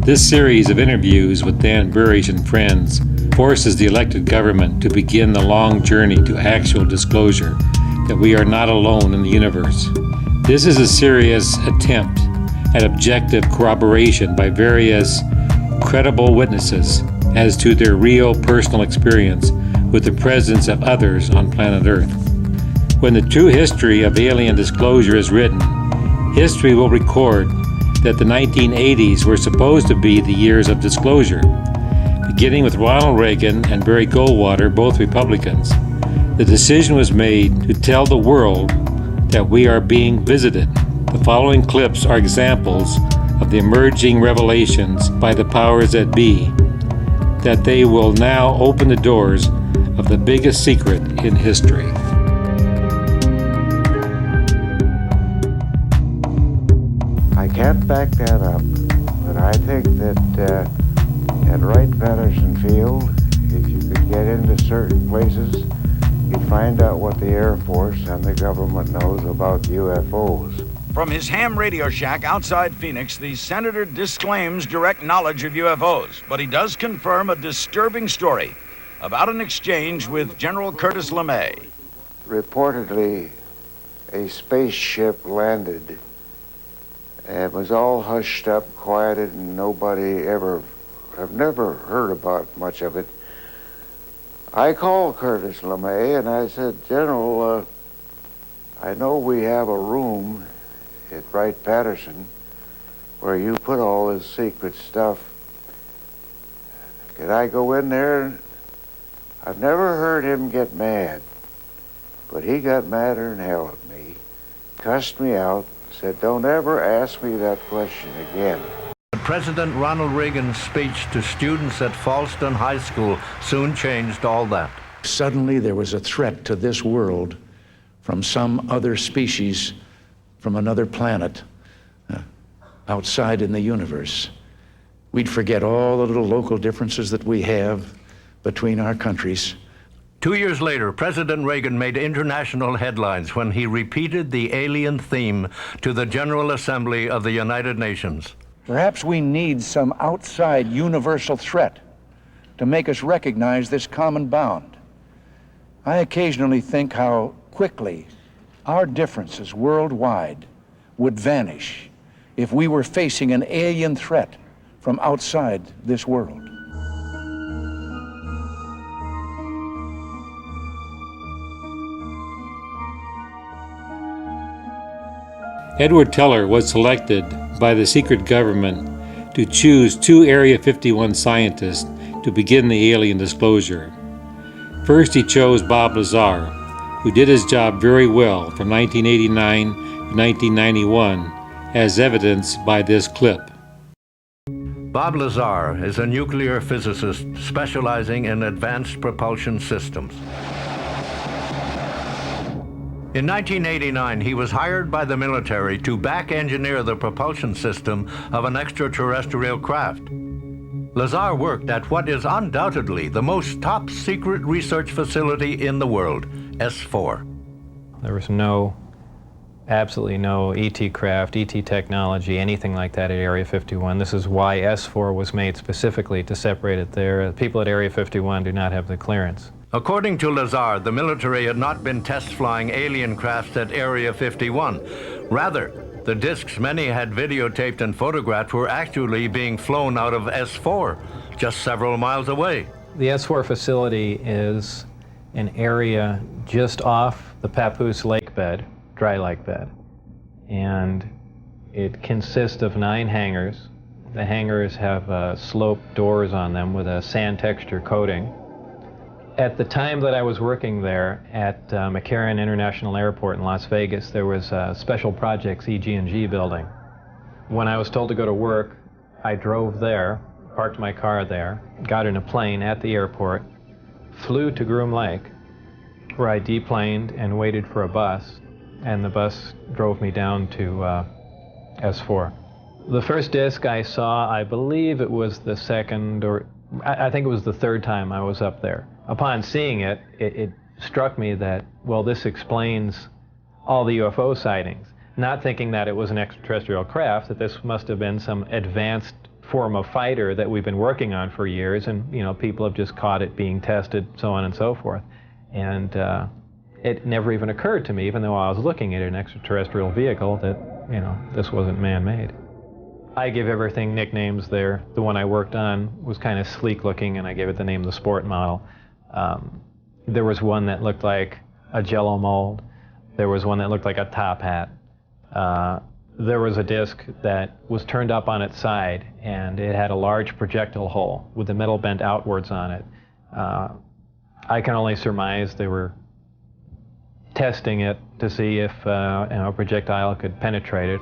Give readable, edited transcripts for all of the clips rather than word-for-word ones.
This series of interviews with Dan Burisch and friends forces the elected government to begin the long journey to actual disclosure that we are not alone in the universe. This is a serious attempt at objective corroboration by various credible witnesses as to their real personal experience with the presence of others on planet Earth. When the true history of alien disclosure is written, history will record that the 1980s were supposed to be the years of disclosure. Beginning with Ronald Reagan and Barry Goldwater, both Republicans, the decision was made to tell the world that we are being visited. The following clips are examples of the emerging revelations by the powers that be, that they will now open the doors of the biggest secret in history. I can't back that up, but I think that at Wright-Patterson Field, if you could get into certain places, you'd find out what the Air Force and the government knows about UFOs. From his ham radio shack outside Phoenix, the senator disclaims direct knowledge of UFOs, but he does confirm a disturbing story about an exchange with General Curtis LeMay. Reportedly, a spaceship landed. It was all hushed up, quieted, and I've never heard about much of it. I called Curtis LeMay and I said, General, I know we have a room at Wright-Patterson where you put all this secret stuff. Could I go in there? I've never heard him get mad, but he got madder than hell at me, cussed me out, said, don't ever ask me that question again. President Ronald Reagan's speech to students at Falston High School soon changed all that. Suddenly there was a threat to this world from some other species, from another planet, outside in the universe. We'd forget all the little local differences that we have between our countries. 2 years later, President Reagan made international headlines when he repeated the alien theme to the General Assembly of the United Nations. Perhaps we need some outside universal threat to make us recognize this common bound. I occasionally think how quickly our differences worldwide would vanish if we were facing an alien threat from outside this world. Edward Teller was selected by the secret government to choose 2 Area 51 scientists to begin the alien disclosure. First, he chose Bob Lazar, who did his job very well from 1989 to 1991, as evidenced by this clip. Bob Lazar is a nuclear physicist specializing in advanced propulsion systems. In 1989, he was hired by the military to back-engineer the propulsion system of an extraterrestrial craft. Lazar worked at what is undoubtedly the most top-secret research facility in the world, S4. There was absolutely no ET craft, ET technology, anything like that at Area 51. This is why S4 was made specifically to separate it there. People at Area 51 do not have the clearance. According to Lazar, the military had not been test-flying alien crafts at Area 51. Rather, the discs many had videotaped and photographed were actually being flown out of S4, just several miles away. The S4 facility is an area just off the Papoose lake bed, dry lake bed. And it consists of 9 hangars. The hangars have sloped doors on them with a sand texture coating. At the time that I was working there at McCarran International Airport in Las Vegas, there was a Special Projects EG&G building. When I was told to go to work, I drove there, parked my car there, got in a plane at the airport, flew to Groom Lake, where I deplaned and waited for a bus, and the bus drove me down to S4. The first disc I saw, I believe it was the second, or I think it was the third time I was up there. Upon seeing it, it struck me that, well, this explains all the UFO sightings. Not thinking that it was an extraterrestrial craft, that this must have been some advanced form of fighter that we've been working on for years, and people have just caught it being tested, so on and so forth. And it never even occurred to me, even though I was looking at an extraterrestrial vehicle, that this wasn't man-made. I give everything nicknames there. The one I worked on was kind of sleek looking, and I gave it the name the Sport model. There was one that looked like a Jello mold. There was one that looked like a top hat. There was a disc that was turned up on its side, and it had a large projectile hole with the metal bent outwards on it. I can only surmise they were testing it to see if a projectile could penetrate it.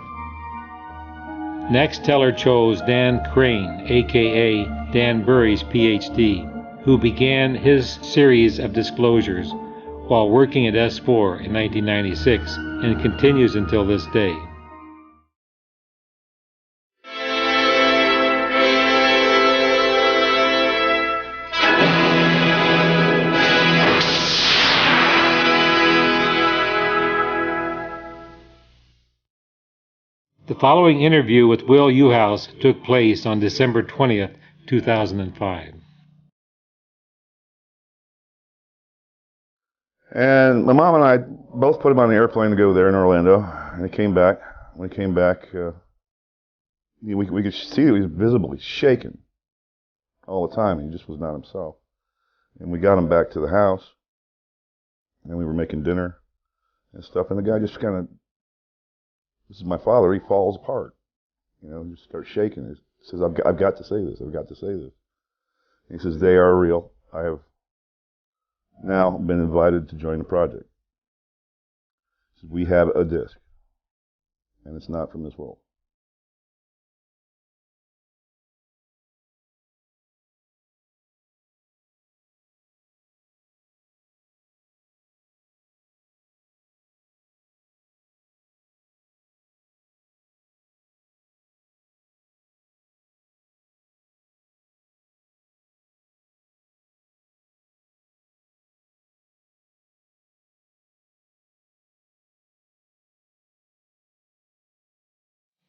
Next, Teller chose Dan Crane, aka Dan Burisch, PhD, who began his series of disclosures while working at S4 in 1996 and continues until this day. The following interview with Will Uhouse took place on December 20th, 2005. And my mom and I both put him on the airplane to go there in Orlando, and he came back. When he came back, we could see that he was visibly shaking all the time. He just was not himself. And we got him back to the house, and we were making dinner and stuff, and the guy just kind of, this is my father, he falls apart. He just starts shaking. He says, I've got to say this, I've got to say this. And he says, they are real. I have now been invited to join the project. He says, we have a disc, and it's not from this world.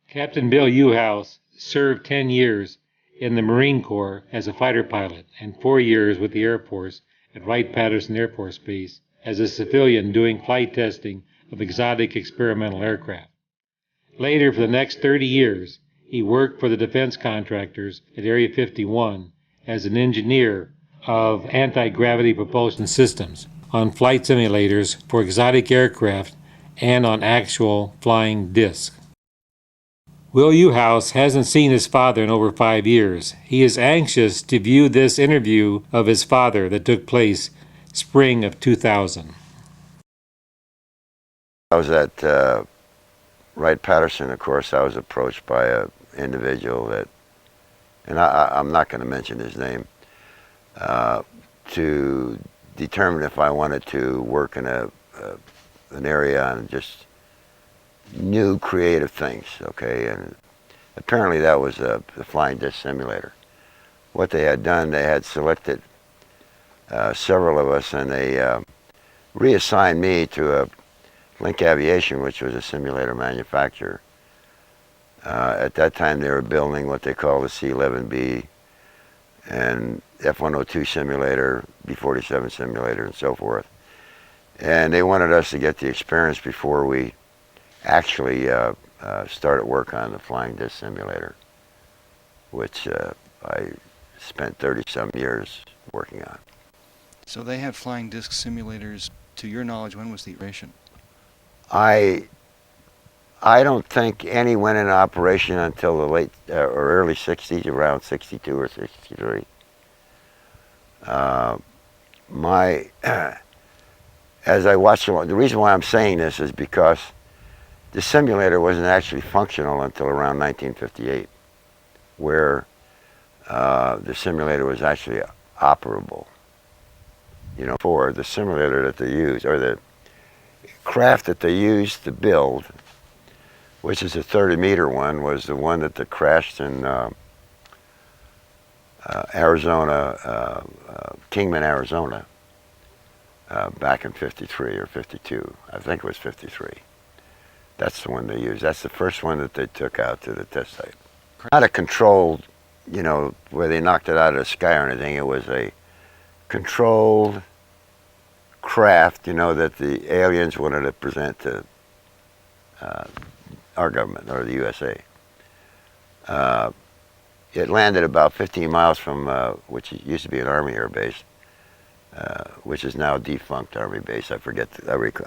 Captain Bill Uhouse served 10 years in the Marine Corps as a fighter pilot and 4 years with the Air Force at Wright-Patterson Air Force Base as a civilian doing flight testing of exotic experimental aircraft. Later, for the next 30 years, he worked for the defense contractors at Area 51 as an engineer of anti-gravity propulsion systems on flight simulators for exotic aircraft and on actual flying discs. Will Uhouse hasn't seen his father in over 5 years. He is anxious to view this interview of his father that took place spring of 2000. I was at Wright-Patterson, of course. I was approached by an individual that, and I'm not going to mention his name, to determine if I wanted to work in an area on just new creative things, okay? And apparently that was the flying disc simulator. What they had done, they had selected several of us, and they reassigned me to Link Aviation, which was a simulator manufacturer. At that time they were building what they call the C-11B and F-102 simulator, B-47 simulator, and so forth. And they wanted us to get the experience before we actually started work on the flying disc simulator, which I spent 30-some years working on. So they had flying disc simulators, to your knowledge, when was the operation? I don't think any went into operation until the late or early 60s, around 62 or 63. As I watched the reason why I'm saying this is because the simulator wasn't actually functional until around 1958, where the simulator was actually operable. For the simulator that they used, or the craft that they used to build, which is a 30-meter one, was the one that crashed in Arizona, Kingman, Arizona, back in 53 or 52. I think it was 53. That's the one they used. That's the first one that they took out to the test site. Not a controlled you know, where they knocked it out of the sky or anything. It was a controlled craft, you know, that the aliens wanted to present to our government, or the USA. It landed about 15 miles from, which used to be an Army air base, which is now a defunct Army base. I forget,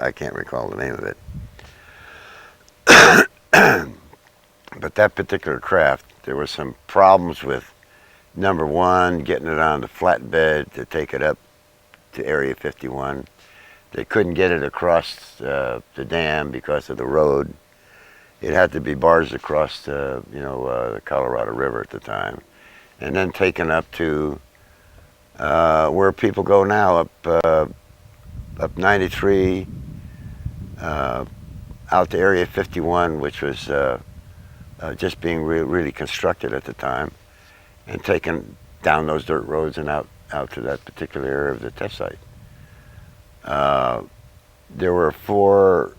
I can't recall the name of it. But that particular craft, there were some problems with, number one, getting it on the flatbed to take it up to Area 51. They couldn't get it across the dam because of the road. It had to be barged across the, you know, the Colorado River at the time, and then taken up to where people go now, up 93, out to Area 51, which was just being really constructed at the time, and taken down those dirt roads and out to that particular area of the test site. There were 4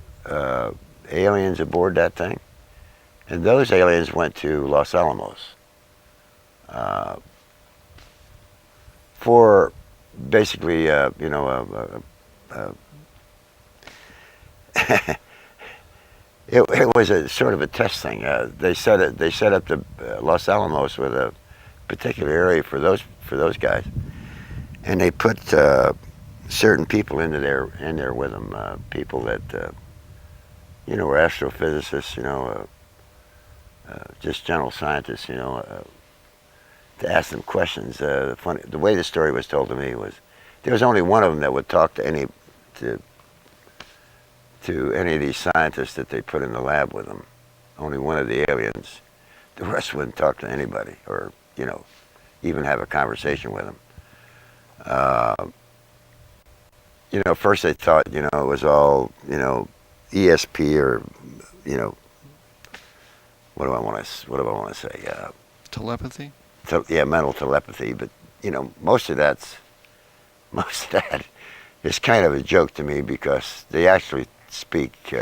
aliens aboard that thing, and those aliens went to Los Alamos for basically, you know, it was a sort of a test thing. They set up the Los Alamos with a particular area for those guys, and they put certain people in there with them, people that you know, were astrophysicists, you know, just general scientists, you know, to ask them questions. The way the story was told to me was there was only one of them that would talk to any of these scientists that they put in the lab with them. Only one of the aliens. The rest wouldn't talk to anybody, or, you know, even have a conversation with them. You know, first they thought, you know, it was all, you know, ESP, or, you know, what do I want to say? Telepathy? Yeah, mental telepathy. But, you know, most of that is kind of a joke to me, because they actually speak,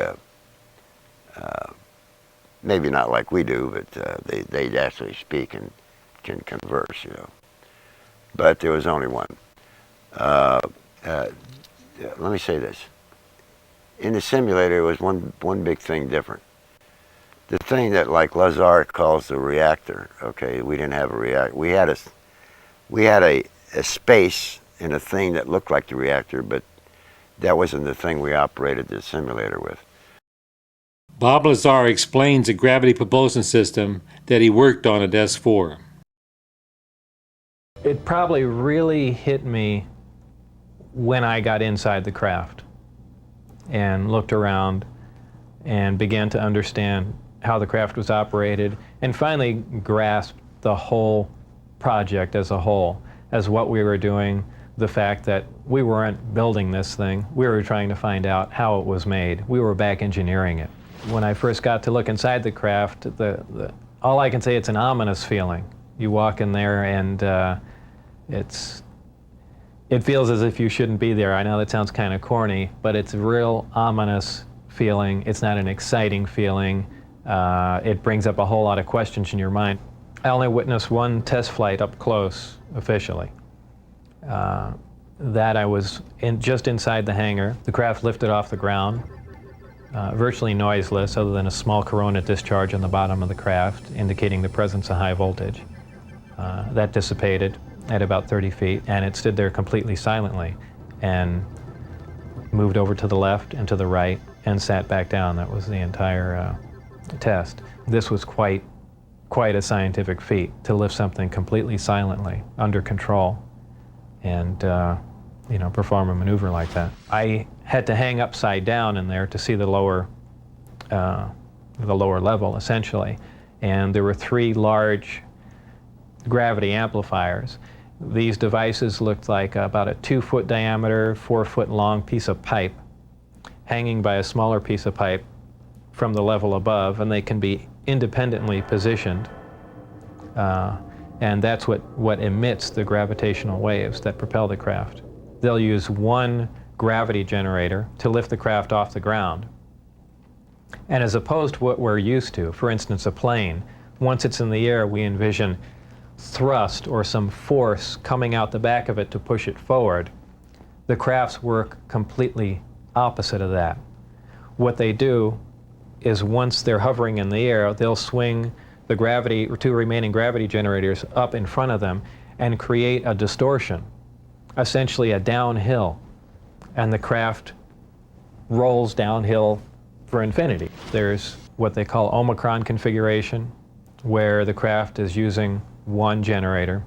maybe not like we do, but they actually speak and can converse, you know. But there was only one. Let me say this. In the simulator, there was one big thing different. The thing that, like, Lazar calls the reactor, okay, we didn't have a reactor. We had a space in a thing that looked like the reactor, but that wasn't the thing we operated the simulator with. Bob Lazar explains the gravity propulsion system that he worked on at S4. It probably really hit me when I got inside the craft and looked around and began to understand how the craft was operated, and finally grasped the whole project as a whole, as what we were doing, the fact that we weren't building this thing, we were trying to find out how it was made. We were back engineering it. When I first got to look inside the craft, all I can say, it's an ominous feeling. You walk in there and it feels as if you shouldn't be there. I know that sounds kind of corny, but it's a real ominous feeling. It's not an exciting feeling. It brings up a whole lot of questions in your mind. I only witnessed one test flight up close, officially. That I was just inside the hangar. The craft lifted off the ground, virtually noiseless, other than a small corona discharge on the bottom of the craft, indicating the presence of high voltage. That dissipated at about 30 feet, and it stood there completely silently, and moved over to the left and to the right, and sat back down. That was the entire test. This was quite a scientific feat, to lift something completely silently, under control, and you know, perform a maneuver like that. I had to hang upside down in there to see the lower level, essentially, and there were 3 large gravity amplifiers. These devices looked like about a 2-foot diameter, 4-foot long piece of pipe hanging by a smaller piece of pipe from the level above, and they can be independently positioned, and that's what emits the gravitational waves that propel the craft. They'll use one gravity generator to lift the craft off the ground. And as opposed to what we're used to, for instance, a plane, once it's in the air, we envision thrust or some force coming out the back of it to push it forward. The crafts work completely opposite of that. What they do is once they're hovering in the air, they'll swing the gravity, or two remaining gravity generators up in front of them and create a distortion, essentially a downhill, and the craft rolls downhill for infinity. There's what they call Omicron configuration, where the craft is using one generator,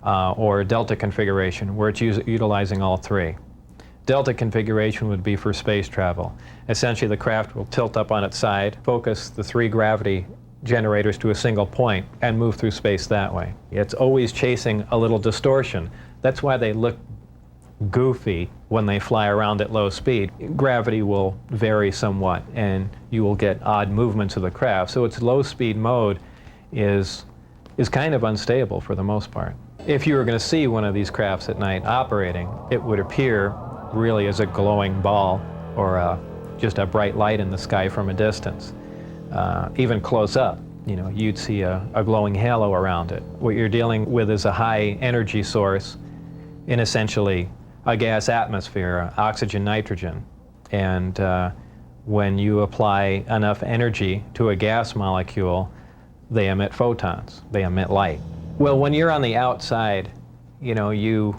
or Delta configuration, where it's utilizing all three. Delta configuration would be for space travel. Essentially, the craft will tilt up on its side, focus the three gravity generators to a single point, and move through space that way. It's always chasing a little distortion. That's why they look goofy when they fly around at low speed. Gravity will vary somewhat, and you will get odd movements of the craft. So its low speed mode is kind of unstable for the most part. If you were going to see one of these crafts at night operating, it would appear really as a glowing ball or just a bright light in the sky from a distance. Even close up, you know, you'd see a glowing halo around it. What you're dealing with is a high energy source in essentially a gas atmosphere, oxygen, nitrogen. And when you apply enough energy to a gas molecule, they emit photons, they emit light. Well, when you're on the outside, you know, you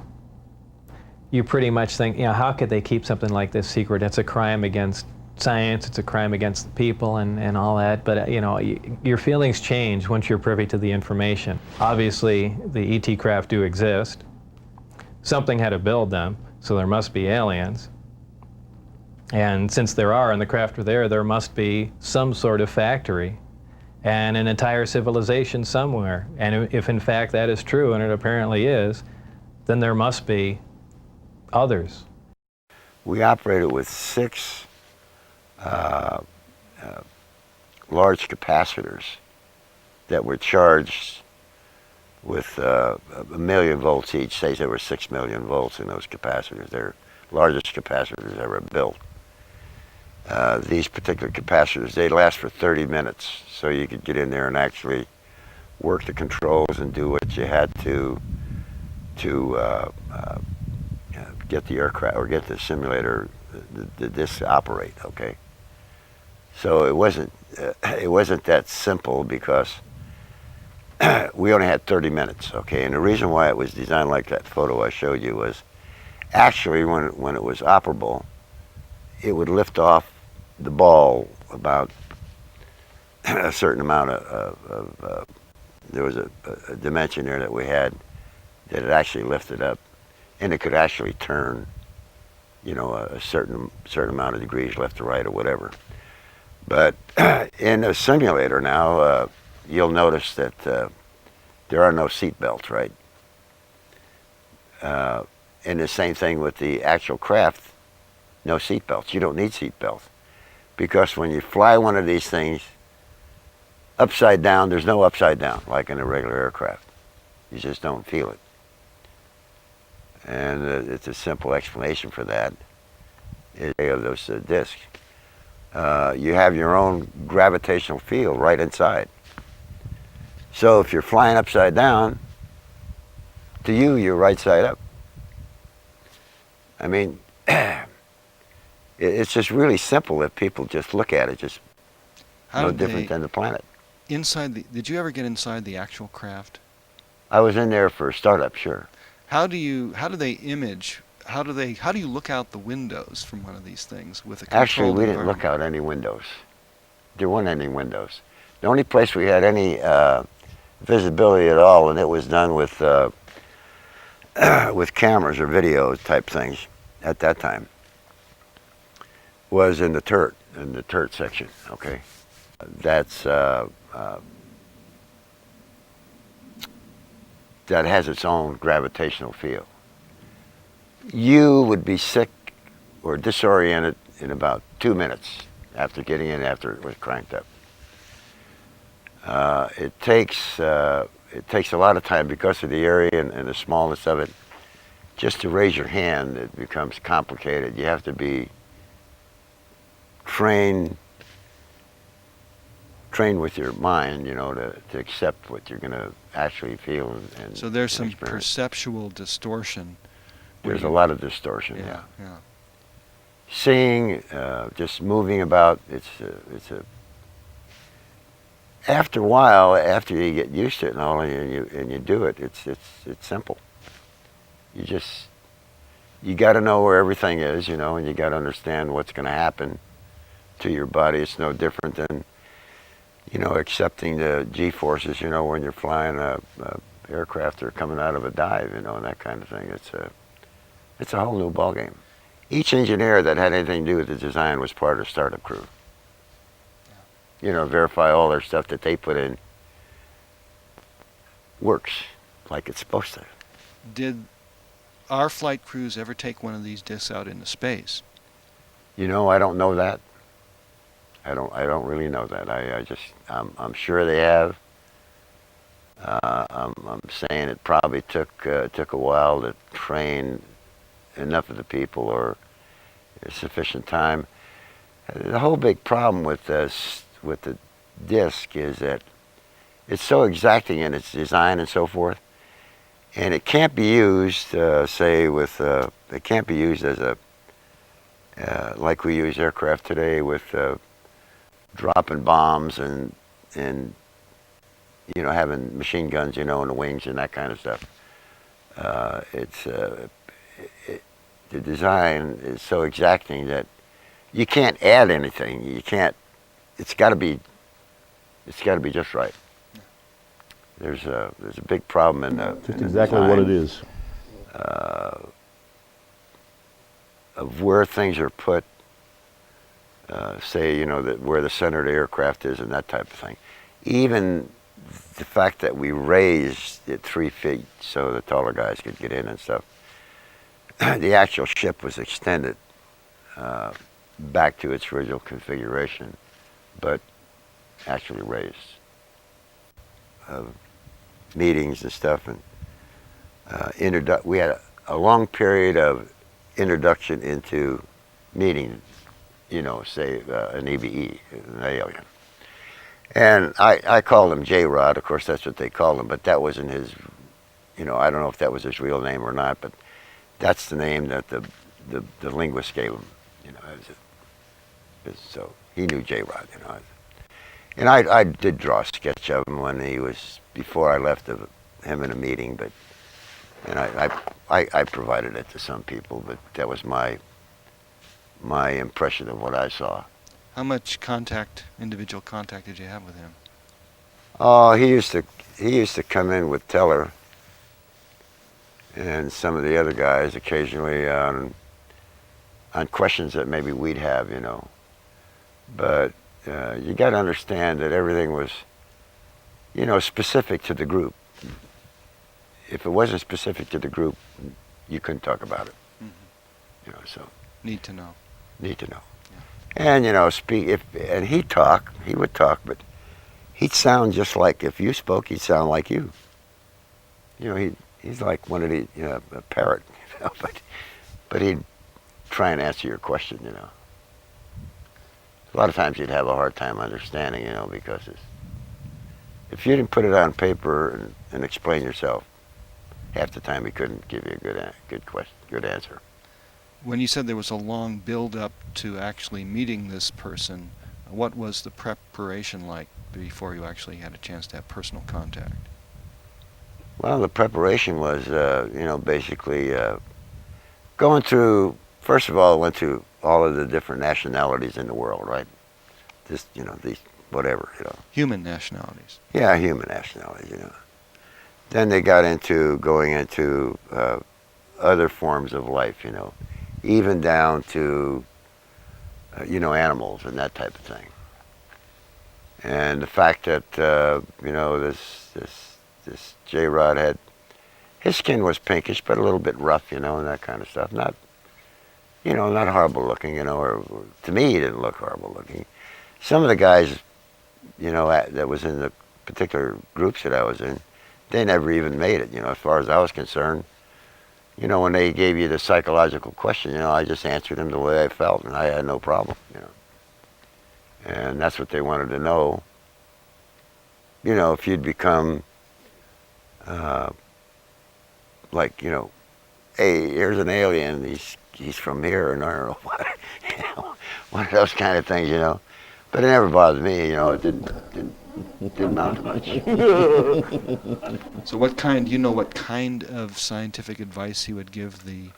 pretty much think, you know, how could they keep something like this secret? It's a crime against science, it's a crime against the people and all that, but you know, your feelings change once you're privy to the information. Obviously, the ET craft do exist. Something had to build them, so there must be aliens. And since there are, and the craft are there must be some sort of factory and an entire civilization somewhere. And if in fact that is true, and it apparently is, then there must be others. We operated with 6 large capacitors that were charged with 1 million volts each. Say there were 6 million volts in those capacitors. They're largest capacitors ever built. These particular capacitors, they last for 30 minutes, so you could get in there and actually work the controls and do what you had to get the aircraft or get the simulator, the disk to operate. Okay. So it wasn't that simple because we only had 30 minutes. Okay, and the reason why it was designed like that photo I showed you was actually when it was operable, it would lift off the ball about a certain amount of there was a dimension there that we had that it actually lifted up, and it could actually turn, you know, a certain amount of degrees left to right or whatever. But in a simulator now, you'll notice that there are no seat belts, right? And the same thing with the actual craft, no seat belts. You don't need seat belts, because when you fly one of these things upside down, there's no upside down like in a regular aircraft. You just don't feel it. And it's a simple explanation for that. Of those discs, you have your own gravitational field right inside. So if you're flying upside down, to you, you're right side up. I mean, it's just really simple if people just look at it, just no different than the planet. Did you ever get inside the actual craft? I was in there for startup, sure. How do they image? How do you look out the windows from one of these things with a controlled Actually, we didn't look out any windows. There weren't any windows. The only place we had any visibility at all, and it was done with cameras or video type things at that time, was in the turret section. Okay, that's that has its own gravitational field. You would be sick or disoriented in about 2 minutes after getting in, after it was cranked up. It takes a lot of time because of the area and the smallness of it. Just to raise your hand, it becomes complicated. You have to be trained trained with your mind, to accept what you're going to actually feel and So there's some experience. perceptual distortion. There's a lot of distortion, yeah. Yeah. Seeing, just moving about, it's a after a while, after you get used to it and all, and you do it, it's simple. You got to know where everything is, and you got to understand what's going to happen to your body. It's no different than, accepting the G-forces, when you're flying a aircraft or coming out of a dive, and that kind of thing. It's a whole new ballgame. Each engineer that had anything to do with the design was part of the startup crew. Verify all their stuff that they put in works like it's supposed to. Did our flight crews ever take one of these discs out into space? I don't know that. I don't really know that. I'm sure they have. I'm saying it probably took a while to train enough of the people or sufficient time. The whole big problem with this, with the disc, is that it's so exacting in its design and so forth, and it can't be used, it can't be used as a, like we use aircraft today with dropping bombs and having machine guns, in the wings and that kind of stuff. The design is so exacting that you can't add anything. You can't. It's got to be just right. There's a big problem in the. That's exactly what it is. Of where things are put. Say, that where the center of the aircraft is and that type of thing. Even the fact that we raised it 3 feet so the taller guys could get in and stuff. The actual ship was extended back to its original configuration, but actually raised. Meetings and stuff, and we had a long period of introduction into meeting, say an EVE, an alien. And I called him JRod, of course that's what they called him, but that wasn't his, I don't know if that was his real name or not, but that's the name that the linguist gave him, so he knew JRod, And I did draw a sketch of him when he was, before I left him in a meeting, and I provided it to some people, but that was my impression of what I saw. How much individual contact did you have with him? Oh, he used to come in with Teller and some of the other guys occasionally on questions that maybe we'd have, But you got to understand that everything was, specific to the group. If it wasn't specific to the group, you couldn't talk about it. Mm-hmm. So. Need to know. Need to know. Yeah. And and he would talk, but he'd sound just like, if you spoke, he'd sound like you. He's like one of the, a parrot, but he'd try and answer your question, A lot of times you'd have a hard time understanding, because if you didn't put it on paper and explain yourself, half the time he couldn't give you a good answer. When you said there was a long build-up to actually meeting this person, what was the preparation like before you actually had a chance to have personal contact? Well, the preparation was, basically going through. First of all, I went through all of the different nationalities in the world, right? Just, these, whatever, Human nationalities. Yeah, human nationalities, Then they got into going into other forms of life, even down to, animals and that type of thing. And the fact that, this JRod had, his skin was pinkish, but a little bit rough, and that kind of stuff. Not horrible looking, or to me, he didn't look horrible looking. Some of the guys, that was in the particular groups that I was in, they never even made it, as far as I was concerned. When they gave you the psychological question, I just answered them the way I felt, and I had no problem, And that's what they wanted to know. you know, if you'd become, like, you know, hey, here's an alien, he's from here, and I don't know what, you know, one of those kind of things, you know. But it never bothered me, you know, it didn't amount to much. So what kind, you know what kind of scientific advice he would give the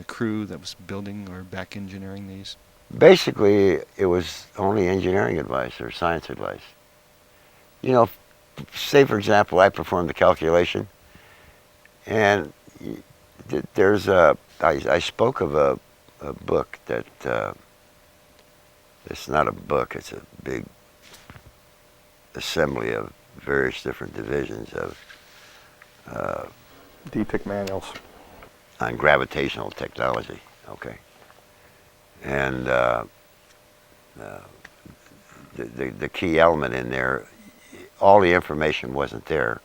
crew that was building or back engineering these? Basically, it was only engineering advice or science advice. You know, say for example, I performed the calculation, and there's I spoke of a book that, it's not a book, it's a big assembly of various different divisions of DTIC manuals on gravitational technology, okay. And the key element in there, all the information wasn't there,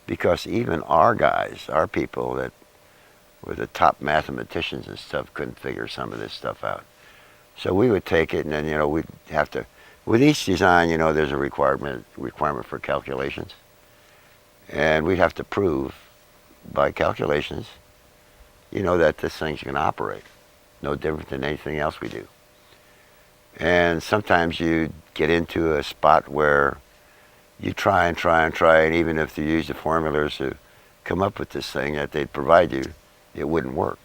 because even our guys, our people that were the top mathematicians and stuff, couldn't figure some of this stuff out. So we would take it, and then, you know, we'd have to, with each design, you know, there's a requirement for calculations, and we'd have to prove by calculations, you know, that this thing's going to operate. No different than anything else we do. And sometimes you get into a spot where you try, and even if you use the formulas to come up with this thing that they'd provide you, it wouldn't work.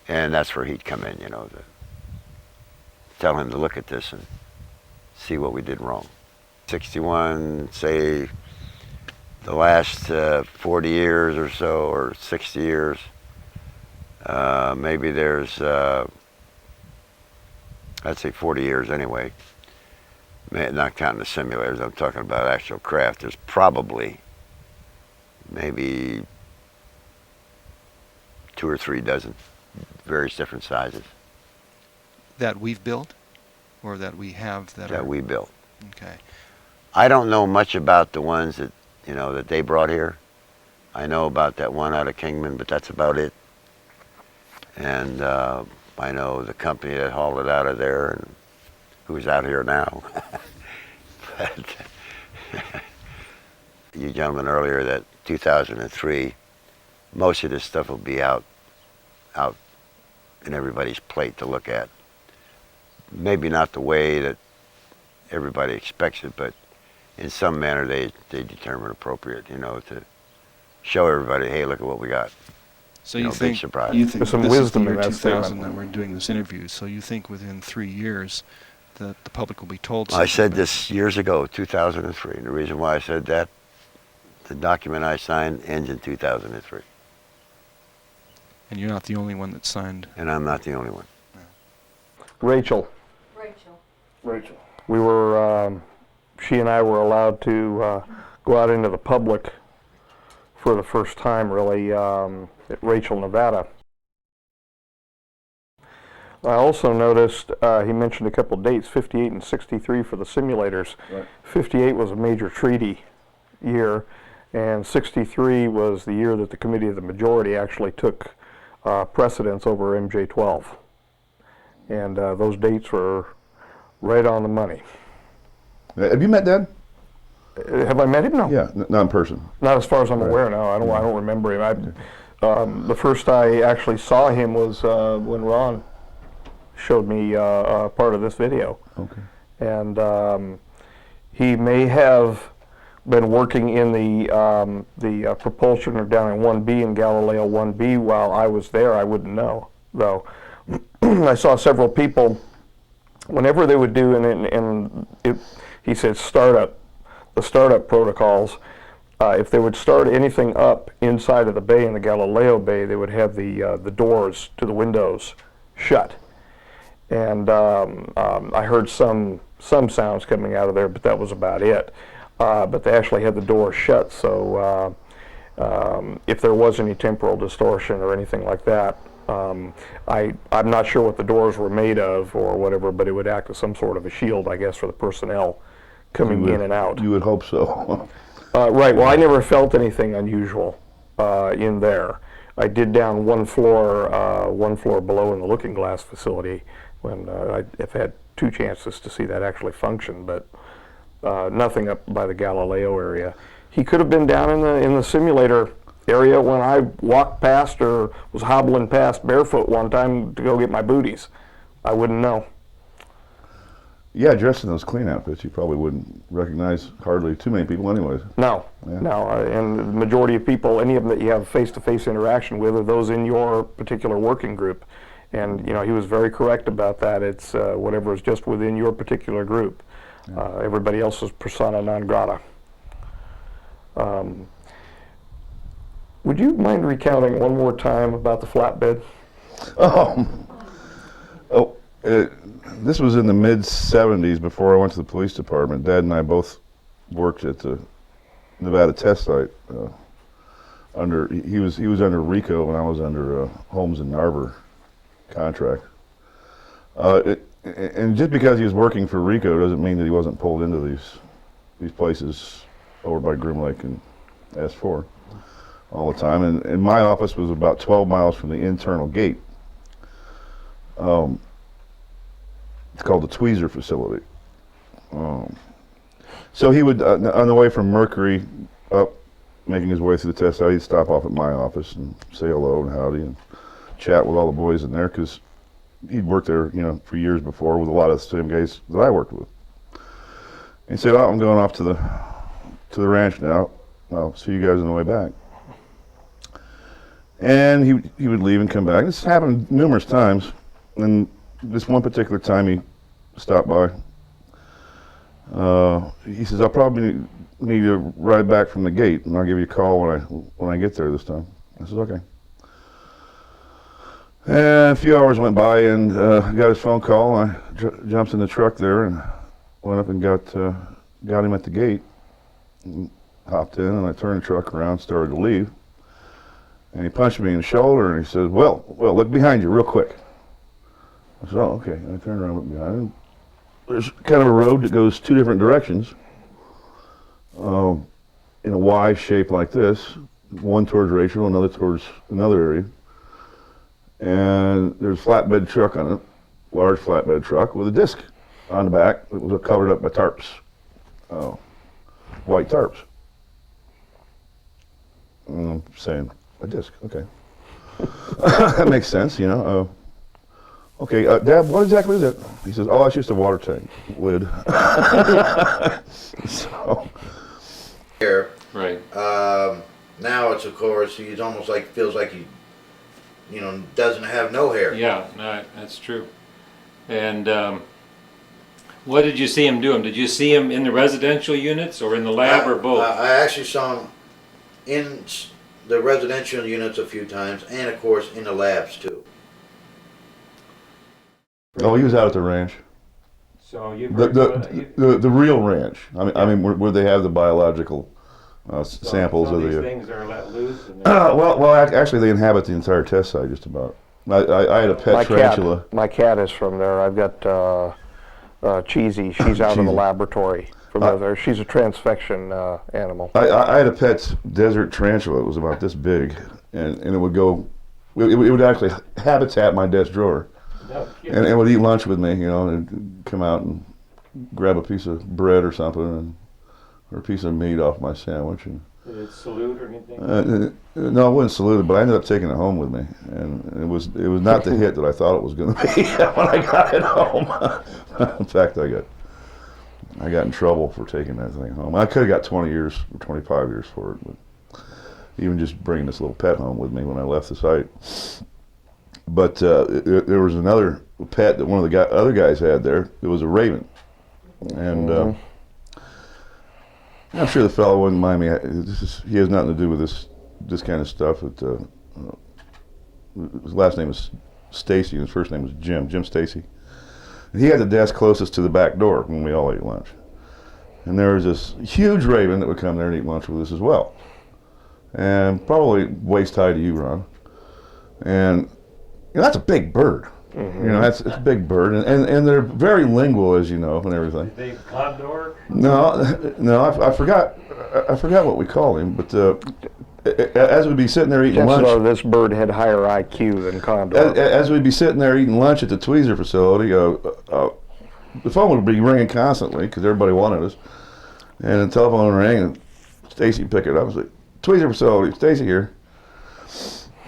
And that's where he'd come in, you know, to tell him to look at this and see what we did wrong. 61, say, the last 40 years or so, or 60 years, maybe there's, I'd say 40 years anyway, not counting the simulators, I'm talking about actual craft, there's probably maybe 2 or 3 dozen, various different sizes. That we've built, or that we have that we built. Okay. I don't know much about the ones that, you know, that they brought here. I know about that one out of Kingman, but that's about it. And I know the company that hauled it out of there, and who's out here now. But you gentlemen earlier, that 2003, most of this stuff will be out in everybody's plate to look at. Maybe not the way that everybody expects it, but in some manner they determine appropriate, you know, to show everybody, hey, look at what we got. So you think There's some this wisdom is in the year that 2000 statement. that we're doing this interview, so you think within 3 years that the public will be told I something? said this years ago, 2003, and the reason why I said that, the document I signed ends in 2003. And you're not the only one that signed. And I'm not the only one. Rachel. We were, she and I were allowed to go out into the public for the first time, really, at Rachel, Nevada. I also noticed, he mentioned a couple dates, 58 and 63 for the simulators. Right. 58 was a major treaty year, and 63 was the year that the Committee of the Majority actually took precedence over MJ-12. And those dates were right on the money. Have you met Dad? Have I met him? No. Yeah, not in person. Not as far as I'm aware. No, I don't remember him. The first I actually saw him was when Ron showed me part of this video. Okay. And he may have been working in the propulsion or down in 1B in Galileo 1B while I was there. I wouldn't know, though. I saw several people, whenever they would do, he said the startup protocols, if they would start anything up inside of the bay, in the Galileo Bay, they would have the doors to the windows shut. And I heard some sounds coming out of there, but that was about it. But they actually had the door shut, so if there was any temporal distortion or anything like that, I'm not sure what the doors were made of or whatever, but it would act as some sort of a shield, I guess, for the personnel coming in and out. You would hope so. Right, well, I never felt anything unusual in there. I did down one floor below in the looking glass facility when I've had 2 chances to see that actually function, but nothing up by the Galileo area. He could have been down in the simulator area when I walked past or was hobbling past barefoot one time to go get my booties. I wouldn't know. Yeah, dressed in those clean outfits, you probably wouldn't recognize hardly too many people anyways. No, Yeah. no, and the majority of people, any of them that you have face-to-face interaction with, are those in your particular working group. And you know, he was very correct about that. It's whatever is just within your particular group. Yeah. Everybody else is persona non grata. Would you mind recounting one more time about the flatbed? This was in the mid-'70s before I went to the police department. Dad and I both worked at the Nevada test site. He was under RICO and I was under Holmes and Narver contract. And just because he was working for RICO doesn't mean that he wasn't pulled into these places over by Groom Lake and S4 all the time. And my office was about 12 miles from the internal gate. It's called the Tweezer facility. So he would, on the way from Mercury up, making his way through the test site, he'd stop off at my office and say hello and howdy and chat with all the boys in there, because he'd worked there, you know, for years before with a lot of the same guys that I worked with. And he said, "Oh, I'm going off to the ranch now. I'll see you guys on the way back." And he would leave and come back. This happened numerous times. And this one particular time he stopped by. He says, "I'll probably need to ride back from the gate, and I'll give you a call when I get there this time." I said, "Okay." And a few hours went by, and got his phone call. I jumped in the truck there and went up and got him at the gate. And hopped in, and I turned the truck around, started to leave. And he punched me in the shoulder, and he says, well, look behind you real quick." I said, "Oh, okay." And I turned around and looked behind him. There's kind of a road that goes two different directions, in a Y shape like this, one towards Rachel, another towards another area. And there's a flatbed truck on it, large flatbed truck with a disc on the back that was covered up by tarps, white tarps. And I'm saying, a disc, okay. That makes sense, you know. Okay, Dad, what exactly is it? He says, "Oh, it's just a water tank lid." So. Here. Right. Now it's, of course, he's almost like, feels like he, you know, doesn't have no hair. Yeah, no, that's true. And what did you see him doing? Did you see him in the residential units or in the lab or both? I actually saw him in the residential units a few times, and of course in the labs too. Oh, he was out at the ranch. So you the real ranch. I mean, where they have the biological samples of the. These things are let loose. And well, actually, they inhabit the entire test site just about. I had a pet tarantula. My cat is from there. I've got Cheesy. She's out of the laboratory from there. She's a transfection animal. I had a pet desert tarantula. It was about this big, and it would go. It would actually habitat my desk drawer. And it would eat lunch with me, you know, and come out and grab a piece of bread or something, or a piece of meat off my sandwich. And, did it salute or anything? No, I wouldn't salute it, but I ended up taking it home with me, and it was not the hit that I thought it was going to be when I got it home. In fact, I got in trouble for taking that thing home. I could have got 20 years or 25 years for it, but even just bringing this little pet home with me when I left the site. But there was another pet that one of the other guys had there. It was a raven, and I'm sure the fellow wouldn't mind me. He has nothing to do with this kind of stuff. His last name is Stacy, and his first name was Jim Stacy. And he had the desk closest to the back door when we all ate lunch. And there was this huge raven that would come there and eat lunch with us as well, and probably waist high to you, Ron. And you know, that's a big bird. Mm-hmm. You know, it's a big bird, and they're very lingual, as you know, and everything. They condor? No, I forgot what we called him, but as we'd be sitting there eating lunch. So this bird had higher IQ than condor. As we'd be sitting there eating lunch at the Tweezer facility, the phone would be ringing constantly because everybody wanted us, And the telephone rang, and Stacy picked it up and said, "Tweezer facility, Stacy here."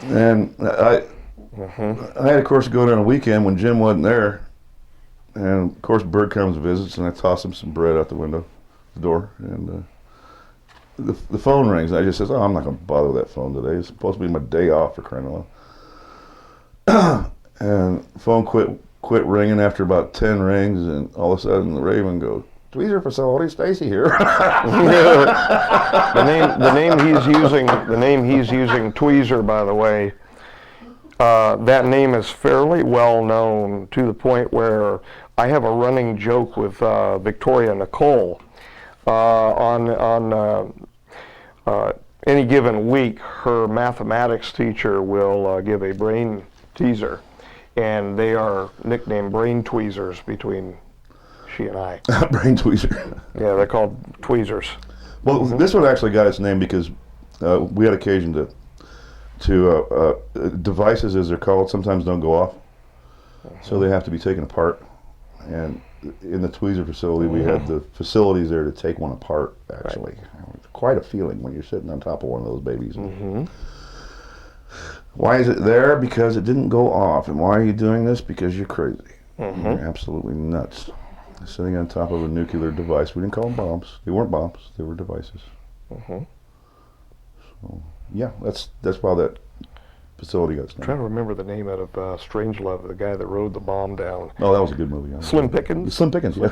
And I had, of course, to go there on a weekend when Jim wasn't there. And, of course, Bird comes and visits, and I toss him some bread out the window, the door. And the phone rings, and I just says, "Oh, I'm not going to bother with that phone today. It's supposed to be my day off for crying out loud." And the phone quit ringing after about 10 rings, and all of a sudden the Raven goes, "Tweezer facility, Stacy here." The name he's using, Tweezer, by the way, that name is fairly well known to the point where I have a running joke with Victoria Nicole. On any given week, her mathematics teacher will give a brain teaser, and they are nicknamed brain tweezers between she and I. Brain tweezer. Yeah, they're called tweezers. Well, this one actually got its name because we had occasion to devices, as they're called, sometimes don't go off, so they have to be taken apart. And in the tweezer facility, we had the facilities there to take one apart. Actually, quite a feeling when you're sitting on top of one of those babies. Why is it there? Because it didn't go off. And why are you doing this? Because you're crazy. You're absolutely nuts. Sitting on top of a nuclear device. We didn't call them bombs. They weren't bombs. They were devices. So, yeah, that's why that facility got its name. I'm trying to remember the name out of Strangelove, the guy that rode the bomb down. Oh, that was a good movie. Slim Pickens? Slim Pickens, yeah.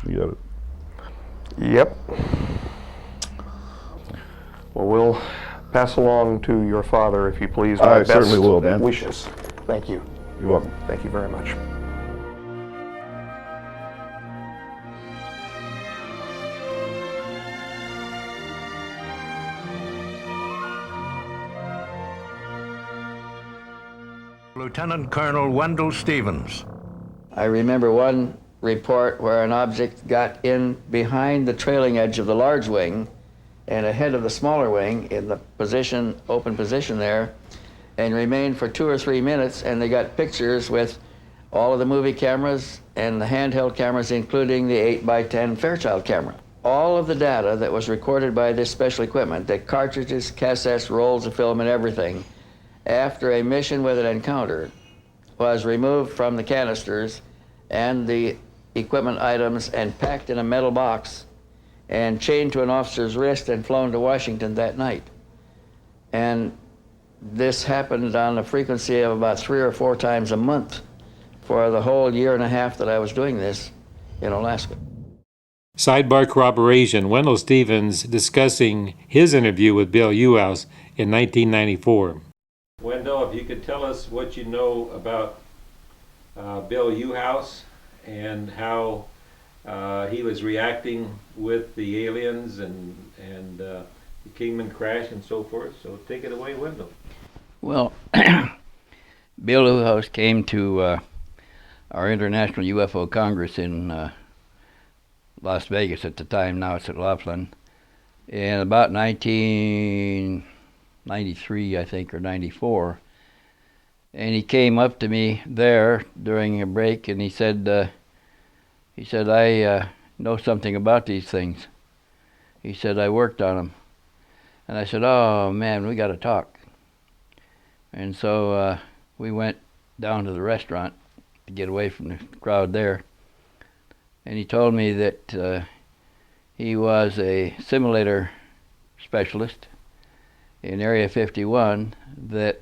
You got it. Yep. Well, we'll pass along to your father, if you please, my I certainly will, Dan. wishes. Thank you. You're welcome. Thank you very much. Lieutenant Colonel Wendell Stevens. I remember one report where an object got in behind the trailing edge of the large wing and ahead of the smaller wing in the position, open position there, and remained for 2 or 3 minutes, and they got pictures with all of the movie cameras and the handheld cameras, including the 8x10 Fairchild camera. All of the data that was recorded by this special equipment, the cartridges, cassettes, rolls of film, and everything, after a mission with an encounter, was removed from the canisters and the equipment items and packed in a metal box and chained to an officer's wrist and flown to Washington that night. And this happened on a frequency of about 3 or 4 times a month for the whole year and a half that I was doing this in Alaska. Sidebar Corroboration, Wendell Stevens discussing his interview with Bill Uhouse in 1994. Wendell, if you could tell us what you know about Bill Uhouse and how he was reacting with the aliens and the Kingman crash and so forth. So take it away, Wendell. Well, Bill Uhouse came to our International UFO Congress in Las Vegas at the time. Now it's at Laughlin. In about 1993, I think, or 94. And he came up to me there during a break, and he said, I know something about these things. He said, I worked on them. And I said, oh, man, we got to talk. And so we went down to the restaurant to get away from the crowd there. And he told me that he was a simulator specialist in Area 51, that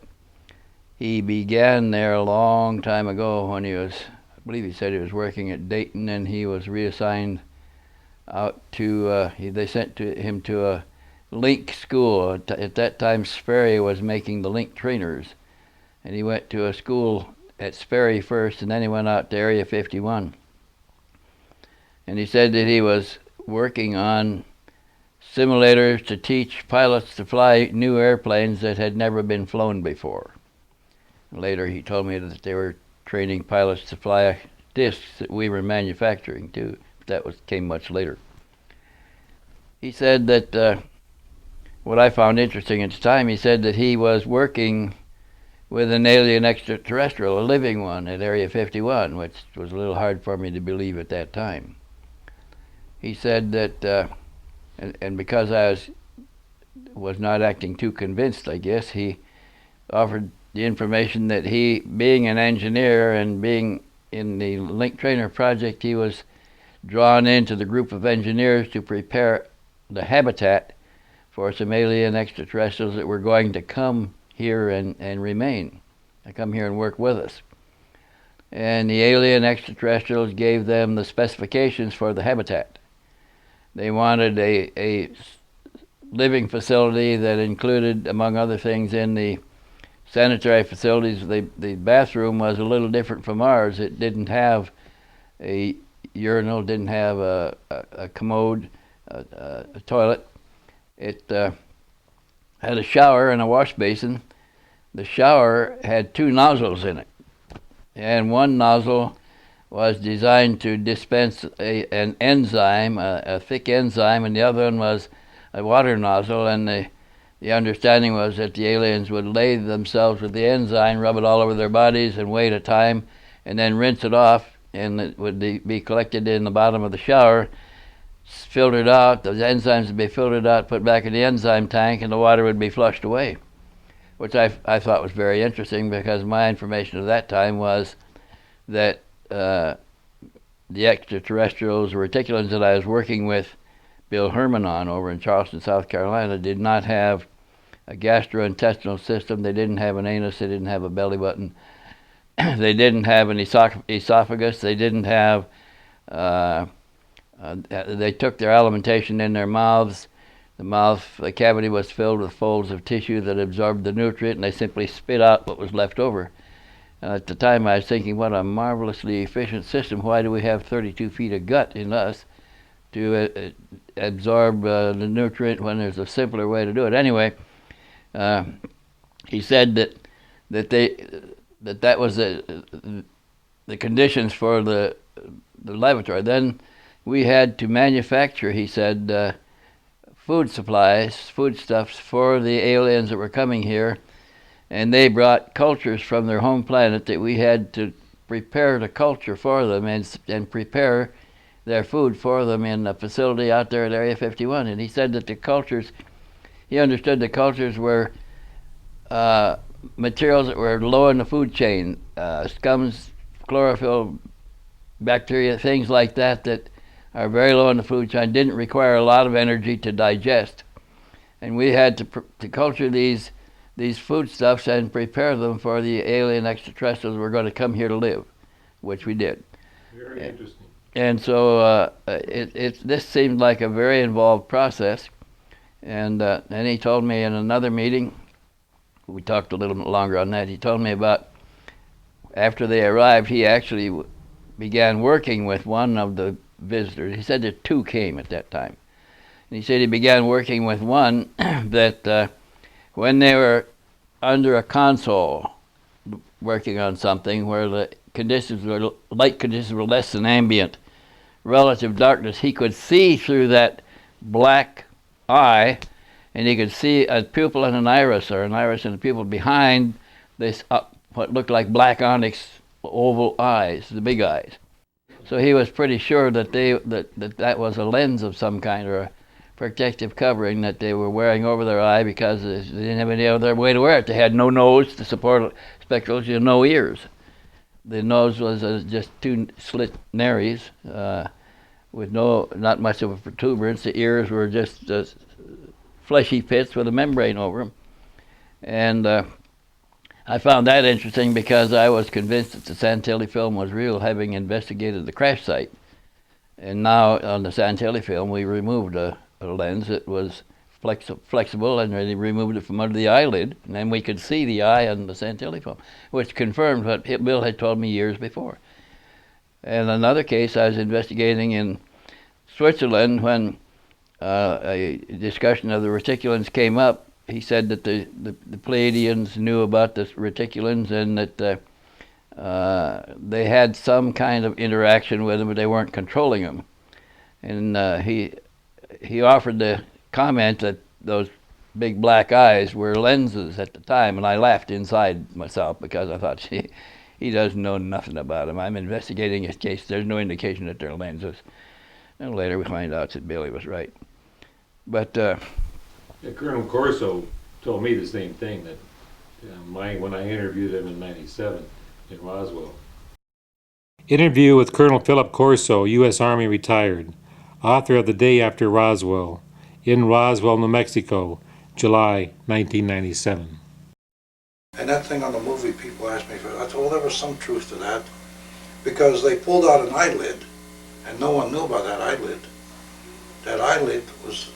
he began there a long time ago when he was, I believe he said he was working at Dayton, and he was reassigned out to, they sent him to a Link school. At that time, Sperry was making the Link trainers, and he went to a school at Sperry first, and then he went out to Area 51. And he said that he was working on simulators to teach pilots to fly new airplanes that had never been flown before. Later he told me that they were training pilots to fly discs that we were manufacturing too. That came much later. He said that what I found interesting at the time, he said that he was working with an alien extraterrestrial, a living one, at Area 51, which was a little hard for me to believe at that time. he said that, and because I was not acting too convinced, I guess, he offered the information that he, being an engineer and being in the Link Trainer project, he was drawn into the group of engineers to prepare the habitat for some alien extraterrestrials that were going to come here and remain, and come here and work with us. And the alien extraterrestrials gave them the specifications for the habitat. They wanted a living facility that included, among other things, in the sanitary facilities, the bathroom was a little different from ours. It didn't have a urinal, didn't have a commode, a toilet. It had a shower and a wash basin. The shower had two nozzles in it, and one nozzle was designed to dispense an enzyme, a thick enzyme, and the other one was a water nozzle, and the understanding was that the aliens would lathe themselves with the enzyme, rub it all over their bodies, and wait a time, and then rinse it off, and it would be collected in the bottom of the shower, filtered out, the enzymes would be filtered out, put back in the enzyme tank, and the water would be flushed away, which I thought was very interesting, because my information at that time was that the extraterrestrials, the reticulans that I was working with Bill Herman on over in Charleston, South Carolina, did not have a gastrointestinal system. They didn't have an anus. They didn't have a belly button. They didn't have an esophagus. They didn't have, they took their alimentation in their mouths. The mouth, the cavity was filled with folds of tissue that absorbed the nutrient, and they simply spit out what was left over. At the time I was thinking, what a marvelously efficient system. Why do we have 32 feet of gut in us to absorb the nutrient when there's a simpler way to do it? Anyway, he said that was the conditions for the laboratory. Then we had to manufacture, he said, food supplies, foodstuffs for the aliens that were coming here, and they brought cultures from their home planet that we had to prepare the culture for them and prepare their food for them in a facility out there at Area 51. And he said that the cultures, he understood the cultures were materials that were low in the food chain, scums, chlorophyll, bacteria, things like that are very low in the food chain, didn't require a lot of energy to digest. And we had to culture these foodstuffs and prepare them for the alien extraterrestrials who were going to come here to live, which we did. Very interesting. And so this seemed like a very involved process. And then he told me in another meeting, we talked a little bit longer on that, he told me about after they arrived, he actually began working with one of the visitors. He said that two came at that time. And he said he began working with one that when they were under a console working on something where the conditions were, light conditions were less than ambient, relative darkness, he could see through that black eye, and he could see a pupil and an iris, or an iris and a pupil behind this what looked like black onyx oval eyes, the big eyes. So he was pretty sure that that was a lens of some kind, or a protective covering that they were wearing over their eye, because they didn't have any other way to wear it. They had no nose to support spectacles, no ears. The nose was just two slit nares with not much of a protuberance. The ears were just fleshy pits with a membrane over them. And I found that interesting because I was convinced that the Santilli film was real, having investigated the crash site. And now on the Santilli film, we removed a lens that was flexible, and they removed it from under the eyelid, and then we could see the eye on the Santilli film, which confirmed what Bill had told me years before. And another case I was investigating in Switzerland, when a discussion of the reticulans came up, he said that the Pleiadians knew about the reticulans, and that they had some kind of interaction with them, but they weren't controlling them. And he offered the comment that those big black eyes were lenses at the time, and I laughed inside myself because I thought, he doesn't know nothing about them. I'm investigating his case. There's no indication that they're lenses. And later we find out that Billy was right. But Colonel Corso told me the same thing, that when I interviewed him in '97 in Roswell. Interview with Colonel Philip Corso, U.S. Army retired, author of The Day After Roswell, in Roswell, New Mexico, July 1997. And that thing on the movie, people ask me for it. I told there was some truth to that, because they pulled out an eyelid, and no one knew about that eyelid. That eyelid was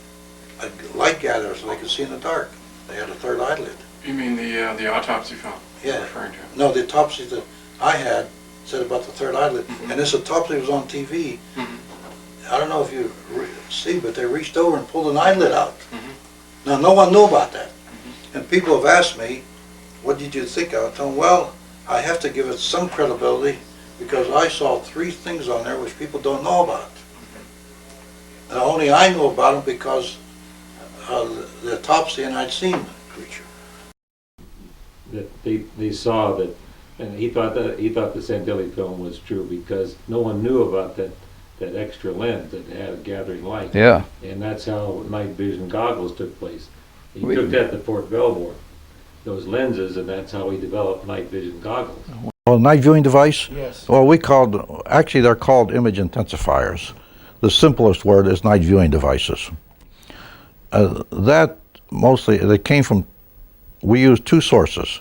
a light gatherer, so they could see in the dark. They had a third eyelid. You mean the autopsy film? Yeah. You're referring to? No, the autopsy that I had said about the third eyelid, and this autopsy was on TV. I don't know if you see, but they reached over and pulled an eyelid out. Now, no one knew about that. And people have asked me, what did you think of it? I told them, well, I have to give it some credibility because I saw 3 things on there which people don't know about. And only I know about them because of the autopsy, and I'd seen the creature. That they saw that, and he thought the Santilli film was true because no one knew about that extra lens that had gathering light. Yeah. And that's how night vision goggles took place. He took that to Fort Belvoir, those lenses, and that's how he developed night vision goggles. Well, night viewing device? Yes. Well, actually they're called image intensifiers. The simplest word is night viewing devices. We used 2 sources.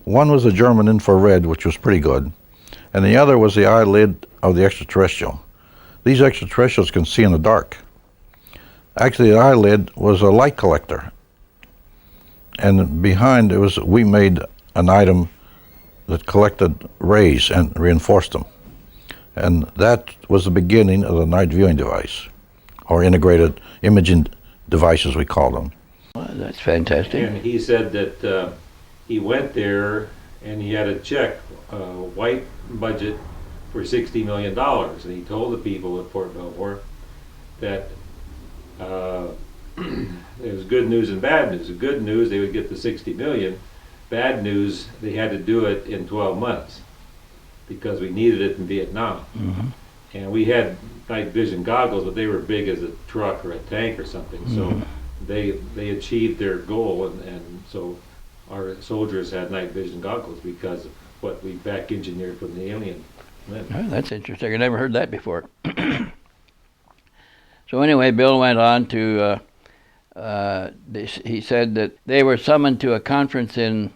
One was the German infrared, which was pretty good, and the other was the eyelid of the extraterrestrial. These extraterrestrials can see in the dark. Actually, the eyelid was a light collector, and behind we made an item that collected rays and reinforced them. And that was the beginning of the night viewing device, or integrated imaging devices, we call them. Well, that's fantastic. And he said that he went there and he had a check, white budget for $60 million. And he told the people at Fort Belvoir that it was good news and bad news. The good news, they would get the $60 million. Bad news, they had to do it in 12 months because we needed it in Vietnam. And we had night vision goggles, but they were big as a truck or a tank or something. So they achieved their goal, and so our soldiers had night vision goggles because of what we back engineered from the alien. Oh, that's interesting. I never heard that before. So anyway, Bill went on to, he said that they were summoned to a conference in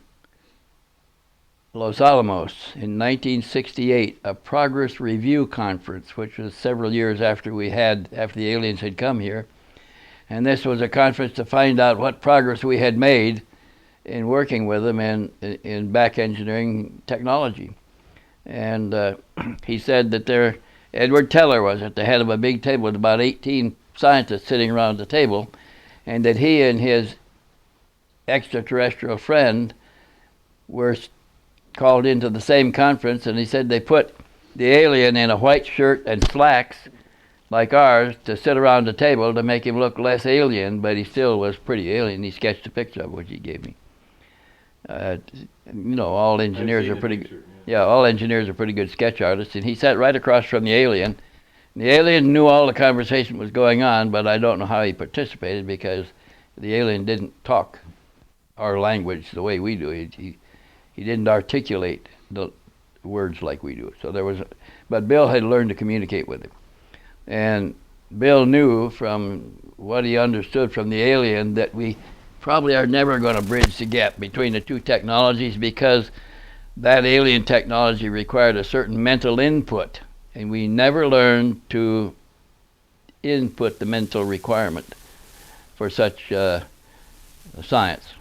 Los Alamos in 1968, a progress review conference, which was several years after the aliens had come here. And this was a conference to find out what progress we had made in working with them and in back engineering technology. And he said that Edward Teller was at the head of a big table with about 18 scientists sitting around the table, and that he and his extraterrestrial friend were called into the same conference, and he said they put the alien in a white shirt and slacks like ours to sit around the table to make him look less alien, but he still was pretty alien. He sketched a picture of which he gave me. All engineers are pretty good. Yeah, all engineers are pretty good sketch artists, and he sat right across from the alien. And the alien knew all the conversation was going on, but I don't know how he participated because the alien didn't talk our language the way we do. He didn't articulate the words like we do. So but Bill had learned to communicate with him. And Bill knew from what he understood from the alien that we probably are never going to bridge the gap between the 2 technologies because that alien technology required a certain mental input, and we never learned to input the mental requirement for such science.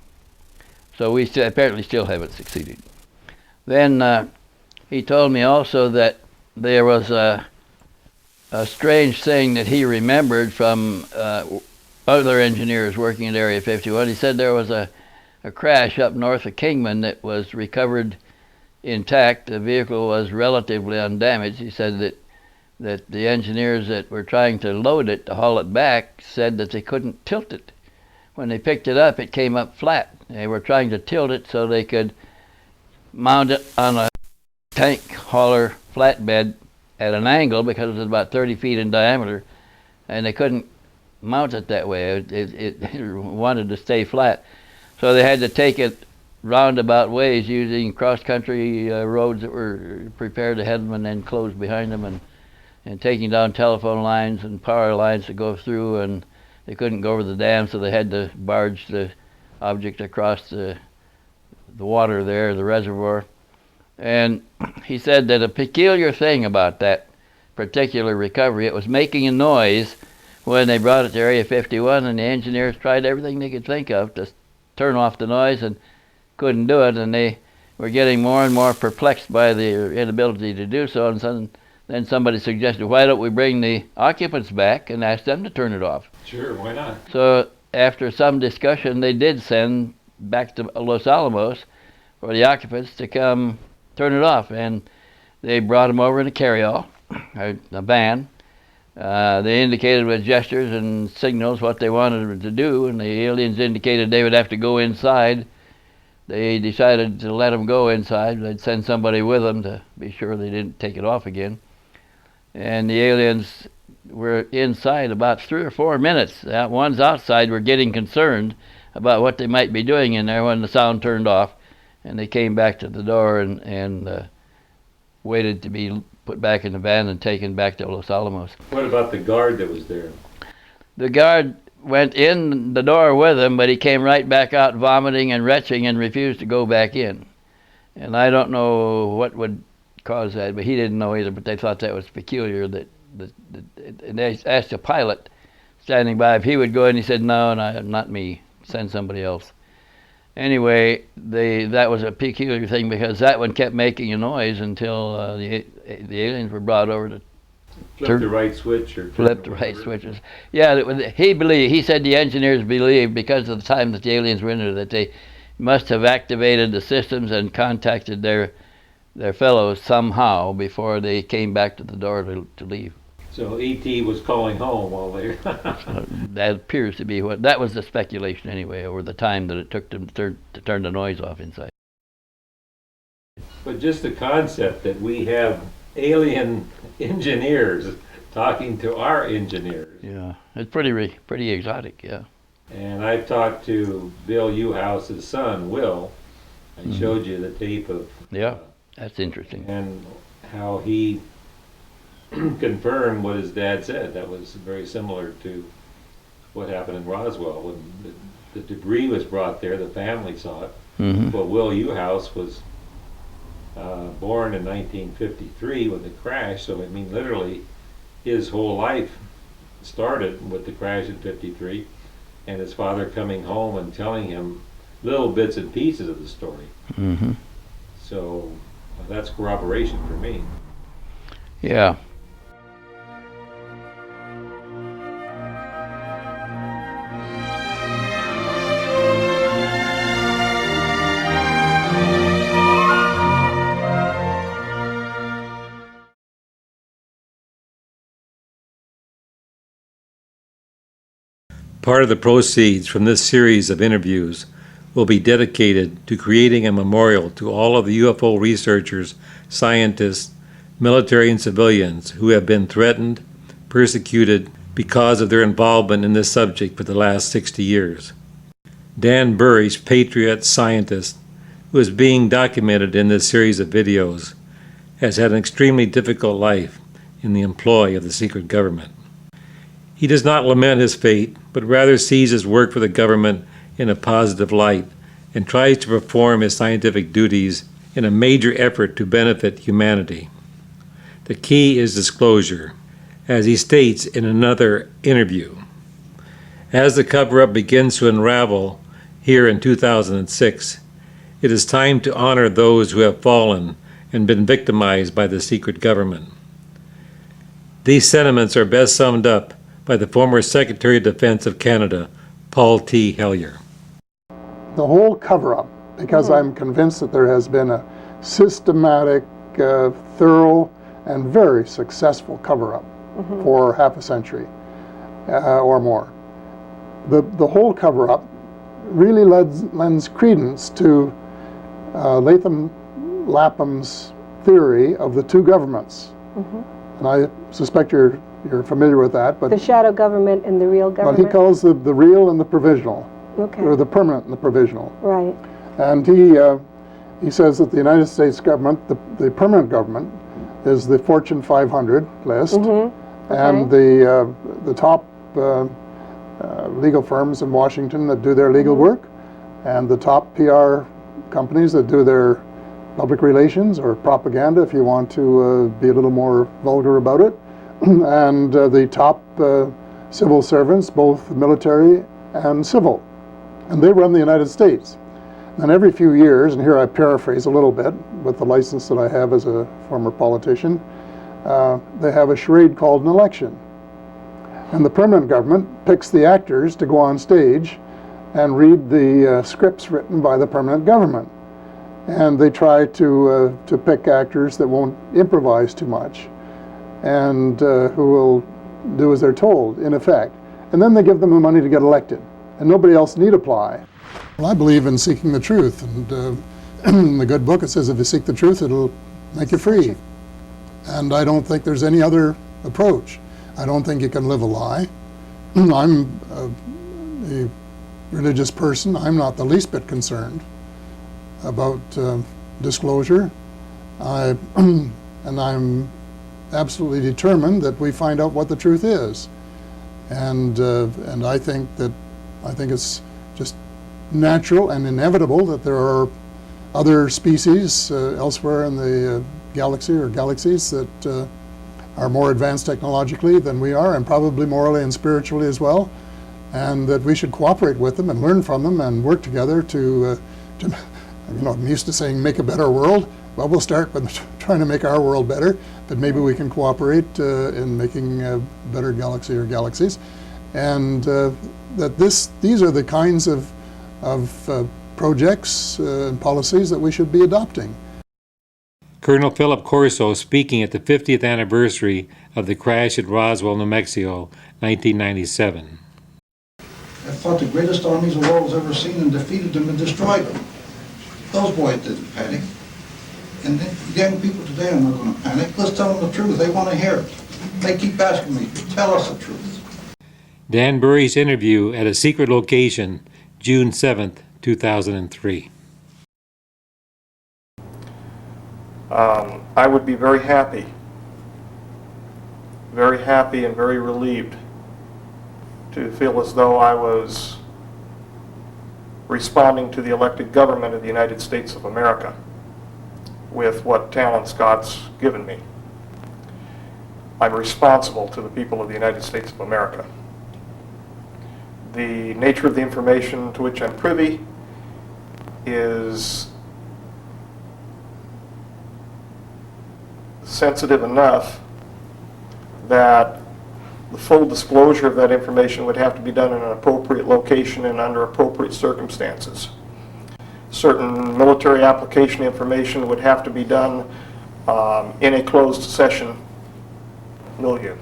So we apparently still haven't succeeded. Then he told me also that there was a strange thing that he remembered from other engineers working at Area 51. He said there was a crash up north of Kingman that was recovered intact. The vehicle was relatively undamaged. He said that the engineers that were trying to load it to haul it back said that they couldn't tilt it. When they picked it up, it came up flat. They were trying to tilt it so they could mount it on a tank hauler flatbed at an angle because it was about 30 feet in diameter, and they couldn't mount it that way. It wanted to stay flat. So they had to take it roundabout ways using cross-country roads that were prepared ahead of them and then closed behind them, and taking down telephone lines and power lines to go through, and they couldn't go over the dam, so they had to barge the object across the water there, the reservoir. And he said that a peculiar thing about that particular recovery, it was making a noise when they brought it to Area 51, and the engineers tried everything they could think of to turn off the noise and couldn't do it, and they were getting more and more perplexed by their inability to do so. And then somebody suggested, why don't we bring the occupants back and ask them to turn it off? Sure, why not? So after some discussion, they did send back to Los Alamos for the occupants to come turn it off, and they brought them over in a carryall, a van. They indicated with gestures and signals what they wanted to do, and the aliens indicated they would have to go inside. They decided to let them go inside. They'd send somebody with them to be sure they didn't take it off again. And the aliens were inside about 3 or 4 minutes. The ones outside were getting concerned about what they might be doing in there when the sound turned off, and they came back to the door and waited to be put back in the van and taken back to Los Alamos. What about the guard that was there? The guard went in the door with him, but he came right back out vomiting and retching and refused to go back in. And I don't know what would cause that, but he didn't know either, but they thought that was peculiar. And they asked a pilot standing by if he would go, and he said, no, not me, send somebody else. Anyway, that was a peculiar thing, because that one kept making a noise until the aliens were brought over to Flip the right switch, or flip the right switches. Yeah, he said the engineers believed, because of the time that the aliens were in there, that they must have activated the systems and contacted their fellows somehow before they came back to the door to leave. So E.T. was calling home while they That appears to be that was the speculation anyway, over the time that it took them to turn the noise off inside. But just the concept that we have alien engineers talking to our engineers. Yeah, it's pretty exotic, yeah. And I've talked to Bill Uhouse's son, Will. I showed you the tape of... Yeah, that's interesting. And how he confirmed what his dad said. That was very similar to what happened in Roswell. When the debris was brought there, the family saw it. But Will Uhouse was born in 1953 with the crash, so I mean literally his whole life started with the crash in 53, and his father coming home and telling him little bits and pieces of the story. So that's corroboration for me. Yeah. Part of the proceeds from this series of interviews will be dedicated to creating a memorial to all of the UFO researchers, scientists, military and civilians who have been threatened, persecuted because of their involvement in this subject for the last 60 years. Dan Burisch, patriot scientist, who is being documented in this series of videos, has had an extremely difficult life in the employ of the secret government. He does not lament his fate, but rather sees his work for the government in a positive light and tries to perform his scientific duties in a major effort to benefit humanity. The key is disclosure, as he states in another interview. As the cover-up begins to unravel here in 2006, it is time to honor those who have fallen and been victimized by the secret government. These sentiments are best summed up by the former Secretary of Defense of Canada, Paul T. Hellyer. The whole cover-up, because I'm convinced that there has been a systematic, thorough, and very successful cover-up for half a century or more. The whole cover-up really lends credence to Latham Lapham's theory of the two governments. And I suspect you're you're familiar with that. But the shadow government and the real government? Well, he calls the real and the provisional, okay, or the permanent and the provisional. Right. And he says that the United States government, the permanent government, is the Fortune 500 list, mm-hmm. Okay. And the top legal firms in Washington that do their legal mm-hmm. work, and the top PR companies that do their public relations or propaganda, if you want to be a little more vulgar about it, and the top civil servants, both military and civil. And they run the United States. And every few years, and here I paraphrase a little bit with the license that I have as a former politician, they have a charade called an election. And the permanent government picks the actors to go on stage and read the scripts written by the permanent government. And they try to pick actors that won't improvise too much and who will do as they're told, in effect. And then they give them the money to get elected, and nobody else need apply. Well, I believe in seeking the truth, and in the good book it says if you seek the truth, it'll make you free. And I don't think there's any other approach. I don't think you can live a lie. I'm a religious person. I'm not the least bit concerned about disclosure. And I'm absolutely determined that we find out what the truth is. And I think it's just natural and inevitable that there are other species elsewhere in the galaxy or galaxies that are more advanced technologically than we are, and probably morally and spiritually as well, and that we should cooperate with them and learn from them and work together to I'm used to saying make a better world. Well, we'll start with trying to make our world better, but maybe we can cooperate in making a better galaxy or galaxies. And that these are the kinds of projects and policies that we should be adopting. Colonel Philip Corso speaking at the 50th anniversary of the crash at Roswell, New Mexico, 1997. I fought the greatest armies the world's ever seen and defeated them and destroyed them. Those boys didn't panic. And the young people today are not going to panic. Let's tell them the truth. They want to hear it. They keep asking me, tell us the truth. Dan Burisch's interview at a secret location, June 7th, 2003. I would be very happy and very relieved to feel as though I was responding to the elected government of the United States of America with what talents God's given me. I'm responsible to the people of the United States of America. The nature of the information to which I'm privy is sensitive enough that the full disclosure of that information would have to be done in an appropriate location and under appropriate circumstances. Certain military application information would have to be done in a closed session milieu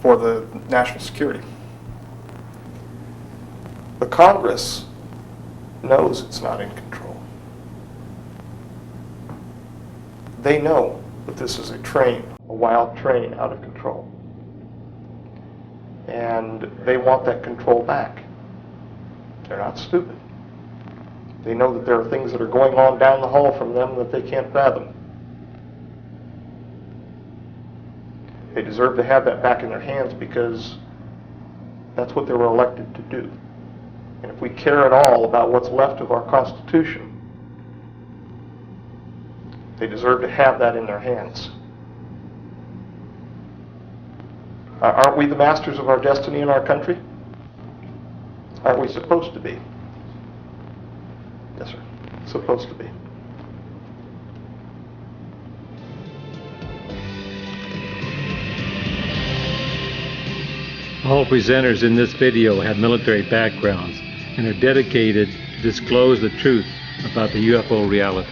for the national security. The Congress knows it's not in control. They know that this is a wild train out of control. And they want that control back. They're not stupid. They know that there are things that are going on down the hall from them that they can't fathom. They deserve to have that back in their hands because that's what they were elected to do. And if we care at all about what's left of our Constitution, they deserve to have that in their hands. Aren't we the masters of our destiny in our country? Aren't we supposed to be? Yes, sir. Supposed to be. All presenters in this video have military backgrounds and are dedicated to disclose the truth about the UFO reality.